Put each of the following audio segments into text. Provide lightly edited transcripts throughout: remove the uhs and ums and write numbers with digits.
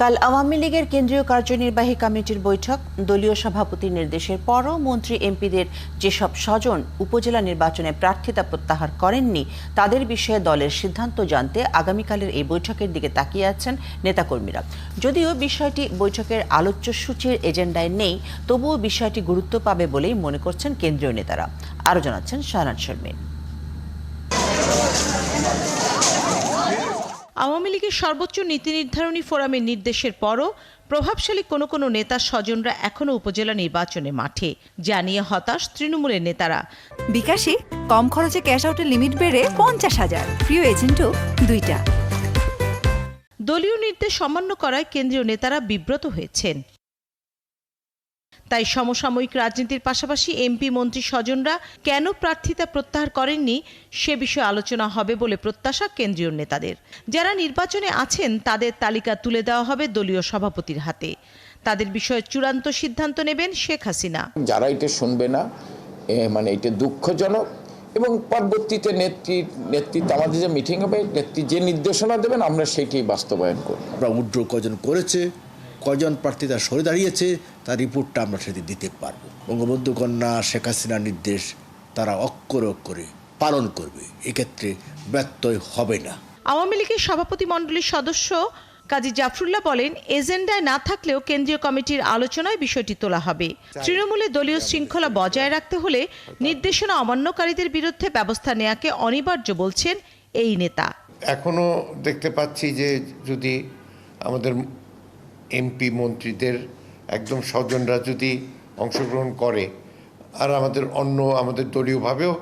কাল আওয়ামী লীগের কেন্দ্রীয় কার্যনির্বাহী কমিটির বৈঠক। দলীয় সভাপতির নির্দেশের পরও মন্ত্রী এমপিদের যেসব স্বজন উপজেলা নির্বাচনে প্রার্থিতা প্রত্যাহার করেননি তাদের বিষয়ে দলের সিদ্ধান্ত জানতে আগামীকালের এই বৈঠকের দিকে তাকিয়ে আছেন নেতাকর্মীরা। যদিও বিষয়টি বৈঠকের আলোচ্য সূচির এজেন্ডায় নেই, তবুও বিষয়টি গুরুত্ব পাবে বলেই মনে করছেন কেন্দ্রীয় নেতারা। আরও জানাচ্ছেন শাহনাজ শারমিন। আওয়ামী লীগের সর্বোচ্চ নীতি নির্ধারণী ফোরামের নির্দেশের পরও প্রভাবশালী কোনো নেতার স্বজনরা এখনও উপজেলা নির্বাচনে মাঠে, যা নিয়ে হতাশ তৃণমূলের নেতারা। বিকাশে কম খরচে ক্যাশ আউটের লিমিট বেড়ে 50,000, প্রিয় এজেন্টও 2টা। দলীয় নির্দেশ অমান্য করায় কেন্দ্রীয় নেতারা বিব্রত হয়েছেন। তাই সমসাময়িক রাজনীতির পাশাপাশি এমপি মন্ত্রী স্বজনরা কেন প্রার্থিতা প্রত্যাহার করেননি সে বিষয়ে আলোচনা হবে বলে প্রত্যাশা কেন্দ্রীয় নেতাদের। যারা নির্বাচনে আছেন তাদের তালিকা তুলে দেওয়া হবে দলীয় সভাপতির হাতে। তাদের বিষয়ে চূড়ান্ত সিদ্ধান্ত নেবেন শেখ হাসিনা। যারা এটা শুনবে না, মানে এটা দুঃখজনক, এবং পরবর্তীতে নেতৃত্ব আমাদের যে মিটিং হবে, নেত্রী যে নির্দেশনা দেবেন আমরা সেটি বাস্তবায়ন করব। আমরা উড্র কজন করেছে, কজন প্রার্থীরা সরে দাঁড়িয়েছে, তার রিপোর্টটা আমরা সেদিন দিতে পারবো। বঙ্গবন্ধু কন্যা শেখ হাসিনার নির্দেশ তারা অক্ষরে অক্ষরে পালন করবে, এক্ষেত্রে ব্যত্যয় হবে না। আওয়ামী লীগের সভাপতি মণ্ডলীর সদস্য কাজী জাফরুল্লাহ বলেন, এজেন্ডায় না থাকলেও কেন্দ্রীয় কমিটির আলোচনায় বিষয়টি তোলা হবে। তৃণমূলে দলীয় শৃঙ্খলা বজায় রাখতে হলে নির্দেশনা অমান্যকারীদের বিরুদ্ধে ব্যবস্থা নেওয়াকে অনিবার্য বলছেন এই নেতা। এখনো দেখতে পাচ্ছি যে যদি আমাদের এমপি মন্ত্রীদের একদম স্বজনরা যদি অংশগ্রহণ করে, আর আমাদের দলীয়ভাবেও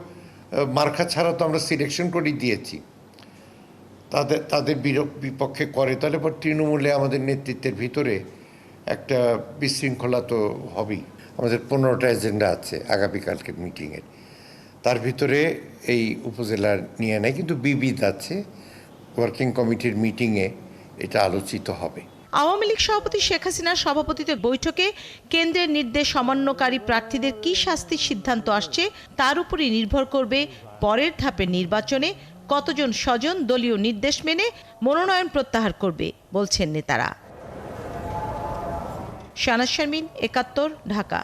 মার্কা ছাড়া তো আমরা সিলেকশন করে দিয়েছি, তাদের বিপক্ষে করে, তাহলে পর তৃণমূলে আমাদের নেতৃত্বের ভিতরে একটা বিশৃঙ্খলা তো হবেই। আমাদের 15টা এজেন্ডা আছে আগামীকালকের মিটিংয়ের, তার ভিতরে এই উপজেলার নিয়ে নেয়, কিন্তু বিবিধ আছে। ওয়ার্কিং কমিটির মিটিংয়ে এটা আলোচিত হবে। আওয়ামী লীগ সভাপতি শেখ হাসিনার সভাপতিত্বে বৈঠকে কেন্দ্রের নির্দেশ অমান্যকারী প্রার্থীদের কী শাস্তির সিদ্ধান্ত আসছে তার উপরই নির্ভর করবে পরের ধাপের নির্বাচনে কতজন স্বজন দলীয় নির্দেশ মেনে মনোনয়ন প্রত্যাহার করবে বলছেন নেতারা। শাহনাজ শারমিন, ৭১, ঢাকা।